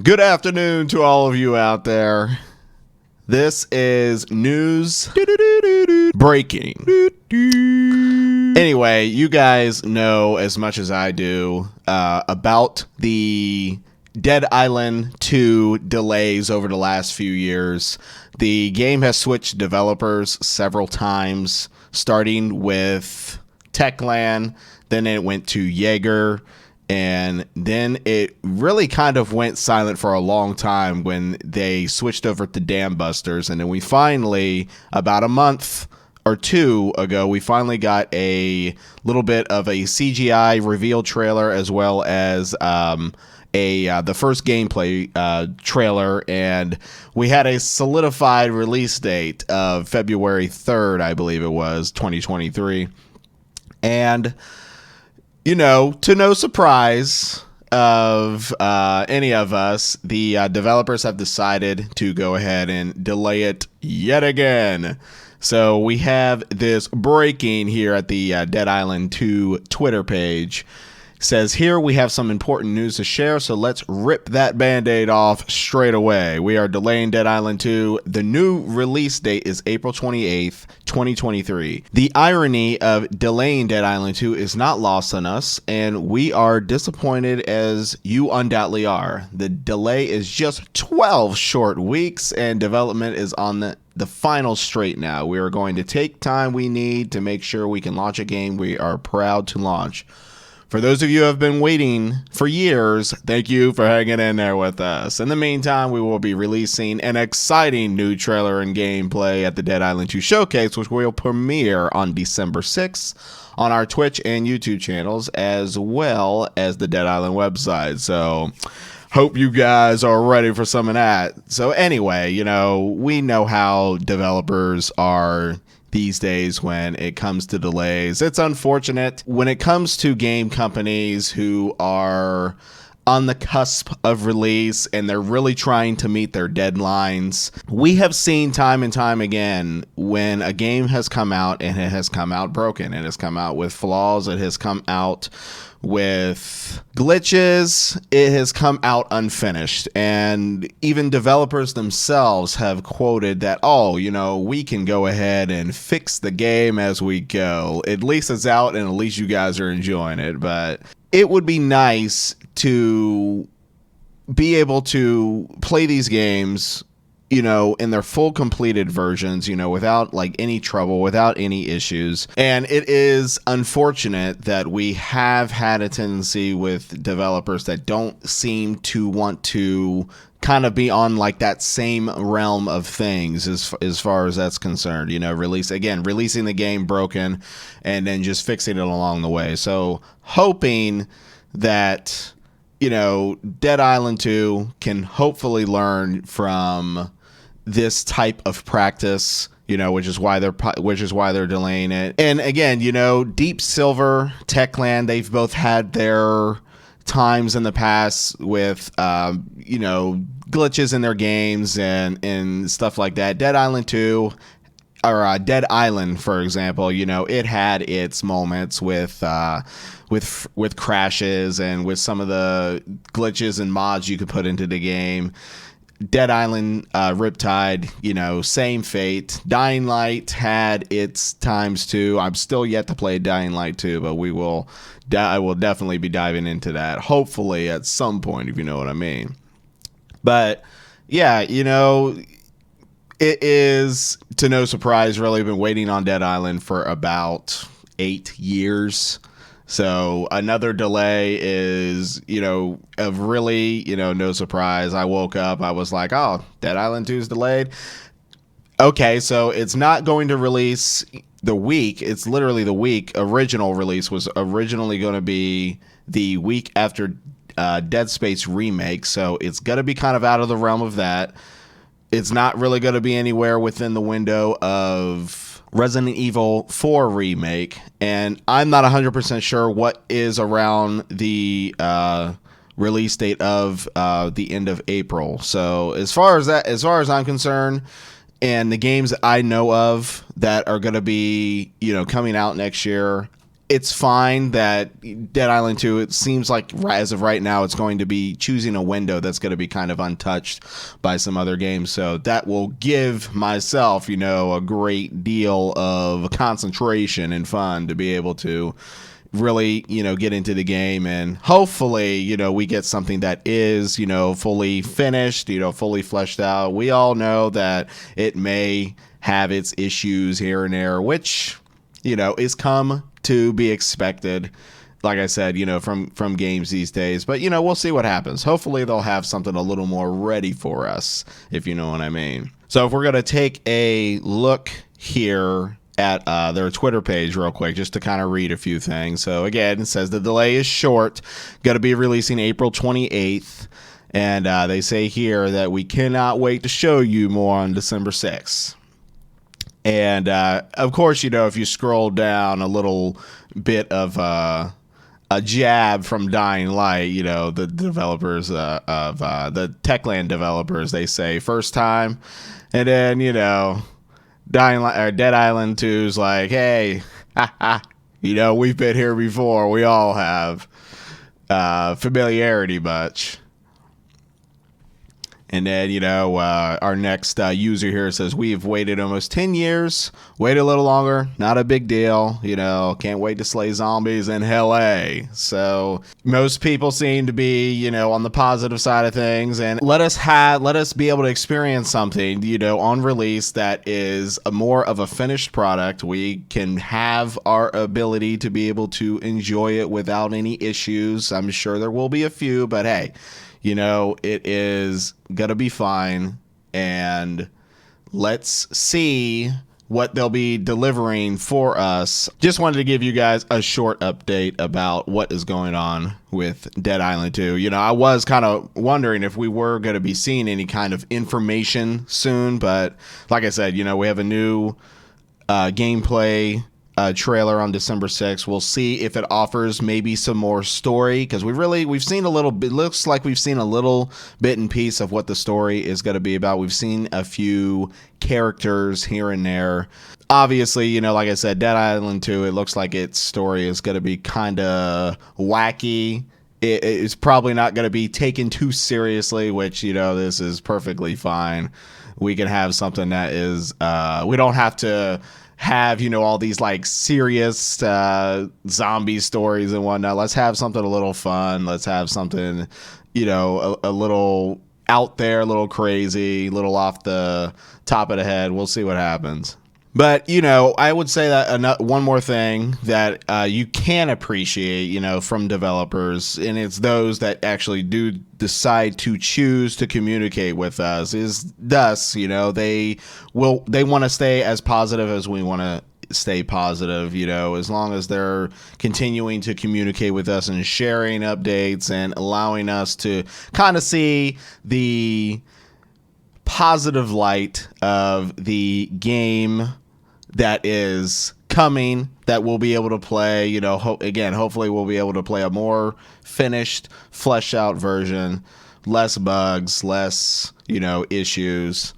Good afternoon to all of you out there. This is news breaking. Anyway, you guys know as much as I do about the Dead Island 2 delays over the last few years. The game has switched developers several times, starting with Techland, then it went to Jaeger, and then it really kind of went silent for a long time when they switched over to Dam Busters. And then we finally, about a month or two ago, we finally got a little bit of a CGI reveal trailer, as well as the first gameplay trailer, and we had a solidified release date of February 3rd, I believe it was, 2023. And you know, to no surprise of any of us, the developers have decided to go ahead and delay it yet again. So we have this breaking here at the Dead Island 2 Twitter page. Says here we have some important news to share, so let's rip that band-aid off straight away. We are delaying Dead Island 2. The new release date is April 28th, 2023. The irony of delaying Dead Island 2 is not lost on us, and we are disappointed as you undoubtedly are. The delay is just 12 short weeks, and development is on the final straight now. We are going to take time we need to make sure we can launch a game we are proud to launch. For those of you who have been waiting for years, thank you for hanging in there with us. In the meantime, we will be releasing an exciting new trailer and gameplay at the Dead Island 2 Showcase, which will premiere on December 6th on our Twitch and YouTube channels, as well as the Dead Island website. So hope you guys are ready for some of that. So anyway, you know, we know how developers are these days when it comes to delays. It's unfortunate when it comes to game companies who are on the cusp of release and they're really trying to meet their deadlines. We have seen time and time again when a game has come out and it has come out broken, it has come out with flaws, it has come out with glitches, it has come out unfinished, and even developers themselves have quoted that, oh, you know, we can go ahead and fix the game as we go. At least it's out and at least you guys are enjoying it. But it would be nice to be able to play these games, you know, in their full completed versions, you know, without like any trouble, without any issues. And it is unfortunate that we have had a tendency with developers that don't seem to want to kind of be on like that same realm of things as far as that's concerned, you know, releasing the game broken and then just fixing it along the way. So hoping that, you know, Dead Island 2 can hopefully learn from this type of practice, you know, which is why they're delaying it. And again, you know, Deep Silver, Techland, they've both had their times in the past with you know, glitches in their games and stuff like that. Dead Island 2 or Dead Island, for example, you know, it had its moments with crashes and with some of the glitches and mods you could put into the game. Dead Island, Riptide, you know, same fate. Dying Light had its times too. I'm still yet to play Dying Light 2, but I will definitely be diving into that, hopefully at some point, if you know what I mean. But yeah, you know, it is, to no surprise, really been waiting on Dead Island for about 8 years. So another delay is, you know, of really, you know, no surprise. I woke up, I was like, oh, Dead Island 2 is delayed. Okay, so it's not going to release the week. It's literally the week. Original release was originally going to be the week after Dead Space Remake. So it's going to be kind of out of the realm of that. It's not really going to be anywhere within the window of Resident Evil 4 Remake, and I'm not 100% sure what is around the release date of the end of April. So as far as I'm concerned, and the games that I know of that are going to be, you know, coming out next year, it's fine that Dead Island 2, it seems like as of right now, it's going to be choosing a window that's going to be kind of untouched by some other games. So that will give myself, a great deal of concentration and fun to be able to really, get into the game, and hopefully, we get something that is, fully finished, fully fleshed out. We all know that it may have its issues here and there, which, is come to be expected, like I said, from games these days. But, we'll see what happens. Hopefully they'll have something a little more ready for us, if you know what I mean. So if we're going to take a look here at their Twitter page real quick, just to kind of read a few things. So again, it says the delay is short, going to be releasing April 28th. And they say here that we cannot wait to show you more on December 6th. And of course, if you scroll down a little bit of a jab from Dying Light, the developers of the Techland developers, they say first time. And then, Dead Island 2's like, hey, we've been here before. We all have familiarity much. And then, our next user here says, we've waited almost 10 years. Wait a little longer. Not a big deal. Can't wait to slay zombies in LA. So most people seem to be, on the positive side of things. And let us be able to experience something, on release that is more of a finished product. We can have our ability to be able to enjoy it without any issues. I'm sure there will be a few, but hey, it is going to be fine, and let's see what they'll be delivering for us. Just wanted to give you guys a short update about what is going on with Dead Island 2. I was kind of wondering if we were going to be seeing any kind of information soon, but like I said, we have a new gameplay trailer on December 6th. We'll see if it offers maybe some more story, because we've seen a little bit. Looks like we've seen a little bit and piece of what the story is going to be about. We've seen a few characters here and there. Obviously, like I said, Dead Island 2, it looks like its story is going to be kind of wacky. It's probably not going to be taken too seriously, which, this is perfectly fine. We can have something that is, we don't have to have, all these like serious zombie stories and whatnot. Let's have something a little fun. Let's have something, a little out there, a little crazy, a little off the top of the head. We'll see what happens. But, I would say that one more thing that you can appreciate, from developers, and it's those that actually do decide to choose to communicate with us, is thus, they want to stay as positive as we want to stay positive, as long as they're continuing to communicate with us and sharing updates and allowing us to kind of see the positive light of the game that is coming, that we'll be able to play. Hopefully we'll be able to play a more finished, fleshed out version, less bugs, less, issues.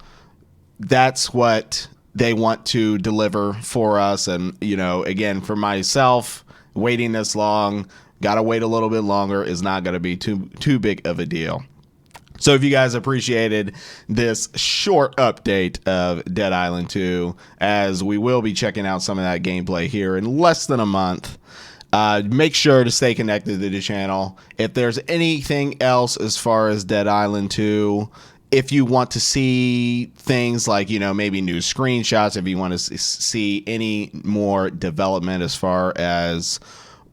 That's what they want to deliver for us. And, again, for myself, waiting this long, gotta wait a little bit longer, is not going to be too big of a deal. So if you guys appreciated this short update of Dead Island 2, as we will be checking out some of that gameplay here in less than a month, make sure to stay connected to the channel. If there's anything else as far as Dead Island 2, if you want to see things like, maybe new screenshots, if you want to see any more development as far as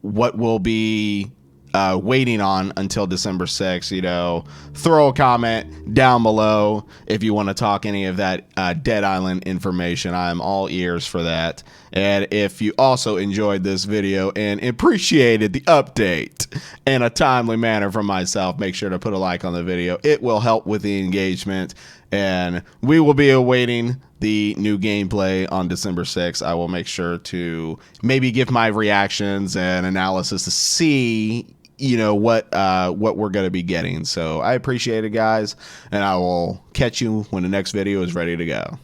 what will be waiting on until December 6th, throw a comment down below if you want to talk any of that Dead Island information. I'm all ears for that. And if you also enjoyed this video and appreciated the update in a timely manner from myself, make sure to put a like on the video. It will help with the engagement, and we will be awaiting the new gameplay on December 6th. I will make sure to maybe give my reactions and analysis to see what we're going to be getting. So I appreciate it, guys, and I will catch you when the next video is ready to go.